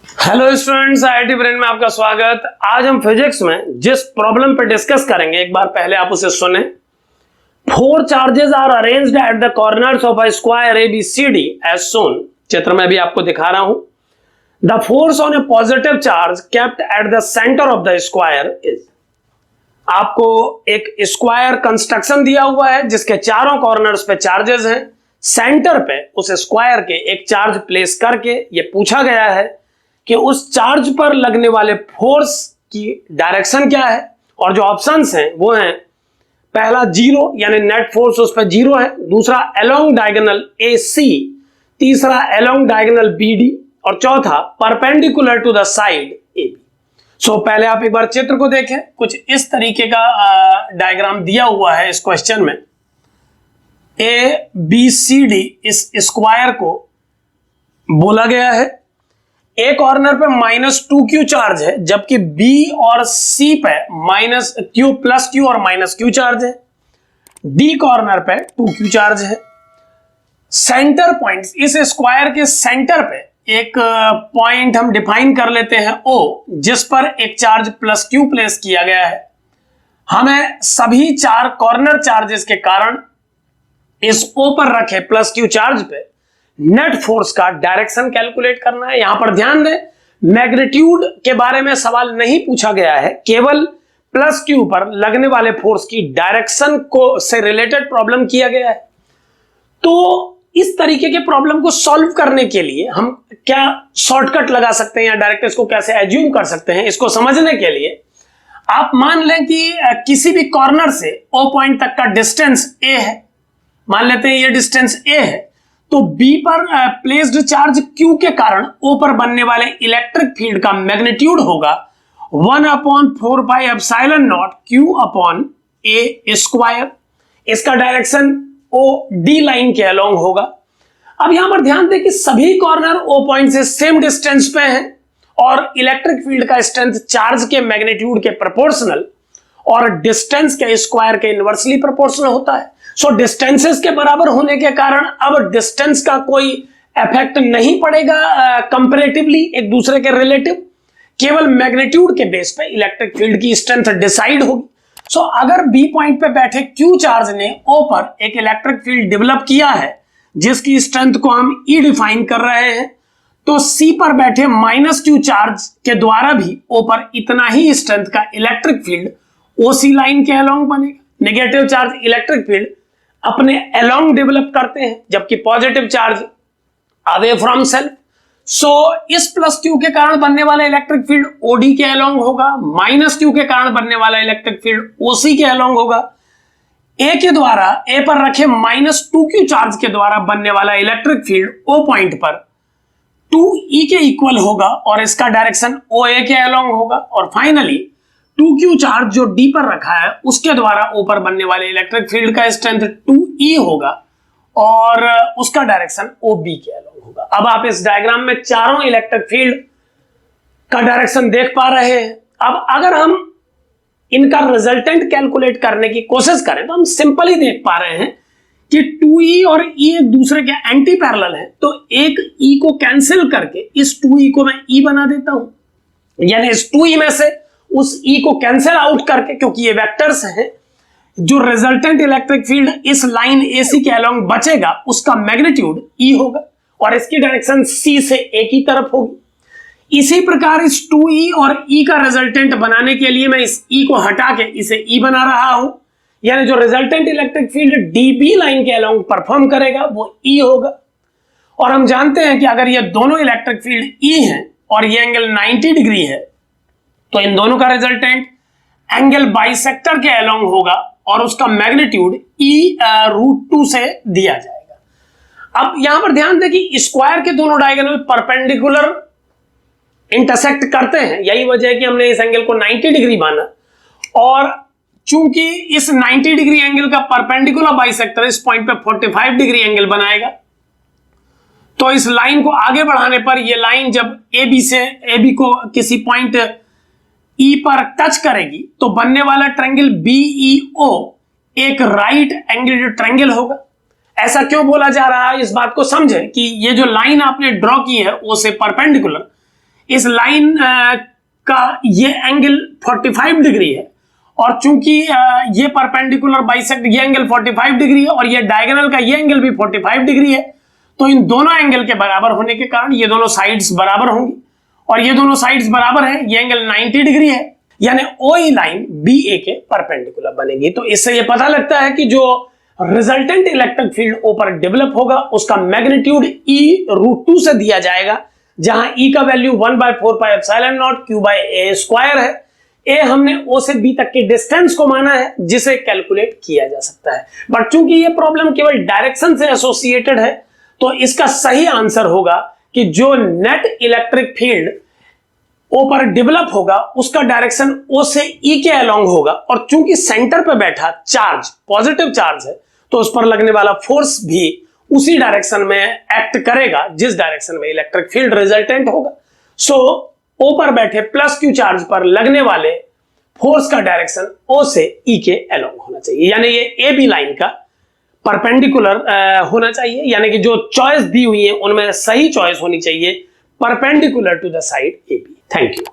Hello students, IIT brain में आपका स्वागत। आज हम फिजिक्स में जिस प्रॉब्लम पर डिस्कस करेंगे, एक बार पहले आप उसे सुने। 4 charges are arranged at the corners of a square ABCD as shown. चित्र में भी आपको दिखा रहा हूं। The force on a positive charge kept at the centre of the square is. आपको एक स्क्वायर कंस्ट्रक्शन दिया हुआ है जिसके चारों कॉर्नर्स पे चार्जेस हैं। सेंटर पे उस स्क्वायर के एक चार्ज प्लेस करके ये पूछा गया है कि उस चार्ज पर लगने वाले फोर्स की डायरेक्शन क्या है। और जो ऑप्शंस हैं वो हैं, पहला 0 यानी नेट फोर्स उस पर 0 है, दूसरा अलोंग डायगोनल AC, तीसरा अलोंग डायगोनल BD और चौथा perpendicular to the side AB। सो पहले आप एक बार चित्र को देखें। कुछ इस तरीके का डायग्राम दिया हुआ है इस क्वेश्चन में। ABCD इस स्क्वायर को बोला गया है। ए कॉर्नर पे -2q चार्ज है, जबकि B और C पे -q प्लस q और -q चार्ज है। D कॉर्नर पे 2q चार्ज है। सेंटर पॉइंट, इस स्क्वायर के सेंटर पे एक पॉइंट हम डिफाइन कर लेते हैं O, जिस पर एक चार्ज +q प्लेस किया गया है। हमें सभी 4 कॉर्नर चार्जेस के कारण इस O पर रखे +q चार्ज पे नेट फोर्स का डायरेक्शन कैलकुलेट करना है। यहां पर ध्यान दें, मैग्नीट्यूड के बारे में सवाल नहीं पूछा गया है, केवल +q पर लगने वाले फोर्स की डायरेक्शन को से रिलेटेड प्रॉब्लम किया गया है। तो इस तरीके के प्रॉब्लम को सॉल्व करने के लिए हम क्या शॉर्टकट लगा सकते हैं या डायरेक्ट इसको कैसे एज्यूम कर सकते हैं, इसको समझने के लिए आप मान लें कि किसी भी कॉर्नर से O पॉइंट तक का डिस्टेंस A है। मान लेते हैं ये डिस्टेंस A है, तो B पर प्लेस्ड चार्ज Q के कारण O पर बनने वाले इलेक्ट्रिक फील्ड का मैग्नीट्यूड होगा 1/4πε0 Q/A²। इसका डायरेक्शन OD लाइन के अलोंग होगा। अब यहां पर ध्यान दें कि सभी कॉर्नर O पॉइंट से सेम डिस्टेंस पे हैं और इलेक्ट्रिक फील्ड का स्ट्रेंथ चार्ज के मैग्नीट्यूड के प्रोपोर्शनल और डिस्टेंस के स्क्वायर के इनवर्सली प्रोपोर्शनल होता है। सो डिस्टेंसेस के बराबर होने के कारण अब डिस्टेंस का कोई इफेक्ट नहीं पड़ेगा कंपैरेटिवली एक दूसरे के रिलेटिव, केवल मैग्नीट्यूड के बेस पे इलेक्ट्रिक फील्ड की स्ट्रेंथ डिसाइड होगी। सो अगर B पॉइंट पे बैठे Q चार्ज ने O पर एक इलेक्ट्रिक फील्ड डेवलप किया है जिसकी स्ट्रेंथ को हम E डिफाइन कर रहे हैं, तो C पर बैठे -q चार्ज के द्वारा भी O पर इतना ही स्ट्रेंथ का इलेक्ट्रिक फील्ड OC लाइन के अलोंग बनेगा। नेगेटिव चार्ज इलेक्ट्रिक फील्ड अपने अलोंग डेवलप करते हैं, जबकि positive charge away from self. So इस +q के कारण बनने वाला इलेक्ट्रिक फील्ड OD के अलोंग होगा, -q के कारण बनने वाला इलेक्ट्रिक फील्ड OC के अलोंग होगा। A के द्वारा A पर रखे -2q चार्ज के द्वारा बनने वाला इलेक्ट्रिक फील्ड O पॉइंट पर 2E के इक्वल होगा और इसका डायरेक्शन OA के अलोंग होगा। और फाइनली 2q चार्ज जो D पर रखा है उसके द्वारा O पर बनने वाले इलेक्ट्रिक फील्ड का स्ट्रेंथ 2E होगा और उसका डायरेक्शन OB के अलोंग होगा। अब आप इस डायग्राम में चारों इलेक्ट्रिक फील्ड का डायरेक्शन देख पा रहे हैं। अब अगर हम इनका रिजल्टेंट कैलकुलेट करने की कोशिश करें तो हम सिंपली देख पा रहे हैं कि 2E और E एक दूसरे के एंटी पैरेलल हैं, तो एक E को कैंसिल करके इस 2E को मैं E बना देता हूं, यानी इस 2E में से उस E को कैंसिल आउट करके, क्योंकि ये वेक्टर्स हैं, जो रिजल्टेंट इलेक्ट्रिक फील्ड इस लाइन AC के अलोंग बचेगा उसका मैग्नीट्यूड E होगा और इसकी डायरेक्शन C से A की तरफ होगी। इसी प्रकार इस 2E और E का रिजल्टेंट बनाने के लिए मैं इस E को हटा के इसे E बना रहा हूं, यानी जो resultant electric field DB line के अलोंग परफॉर्म करेगा वो E होगा। और हम जानते हैं कि अगर ये दोनों इलेक्ट्रिक फील्ड E हैं और ये एंगल 90 डिग्री है, तो इन दोनों का रिजल्टेंट एंगल बाइसेक्टर के अलोंग होगा और उसका मैग्नीट्यूड E√2 से दिया जाएगा। अब यहां पर ध्यान दें कि स्क्वायर के दोनों डायगोनल परपेंडिकुलर इंटरसेक्ट करते हैं, यही वजह है कि हमने इस एंगल को 90 डिग्री माना। और चूंकि इस 90 डिग्री एंगल का परपेंडिकुलर बाइसेक्टर इस पॉइंट पे 45 डिग्री एंगल बनाएगा, तो इस लाइन को आगे बढ़ाने पर यह लाइन जब AB को किसी पॉइंट E पर टच करेगी तो बनने वाला ट्रायंगल BEO एक राइट एंगल ट्रायंगल होगा। ऐसा क्यों बोला जा रहा है, इस बात को समझें कि ये जो लाइन आपने ड्रॉ की है O से परपेंडिकुलर, इस लाइन का ये एंगल 45 डिग्री है और चूंकि ये परपेंडिकुलर बाइसेक्ट, ये एंगल 45 डिग्री है और ये डायगोनल का ये एंगल भी 45 डिग्री है, तो इन दोनों एंगल के बराबर होने के कारण ये दोनों साइड्स बराबर होंगी और ये दोनों साइड्स बराबर हैं, ये एंगल 90 डिग्री है, यानी OE लाइन BA के परपेंडिकुलर बनेगी। तो इससे ये पता लगता है कि जो रिजल्टेंट इलेक्ट्रिक फील्ड O पर डेवलप होगा उसका मैग्नीट्यूड E√2 से दिया जाएगा, जहां E का वैल्यू 1/4πε0 Q/A² है। ए हमने O से B तक के डिस्टेंस को माना है जिसे कैलकुलेट किया जा सकता है, बट चूंकि ये प्रॉब्लम केवल डायरेक्शन से एसोसिएटेड है तो इसका सही आंसर होगा कि जो नेट इलेक्ट्रिक फील्ड O पर डेवलप होगा उसका डायरेक्शन O से E के अलोंग होगा और चूंकि सेंटर पे बैठा चार्ज पॉजिटिव चार्ज है तो उस पर लगने वाला फोर्स भी उसी डायरेक्शन में एक्ट करेगा जिस डायरेक्शन में इलेक्ट्रिक फील्ड रिजल्टेंट होगा। सो O पर बैठे प्लस Q चार्ज पर लगने वाले फोर्स का डायरेक्शन O से E के अलोंग होना चाहिए, यानी ये AB लाइन का परपेंडिकुलर होना चाहिए, यानी कि जो चॉइस दी हुई है उनमें सही चॉइस होनी चाहिए perpendicular to the side AB। Thank you.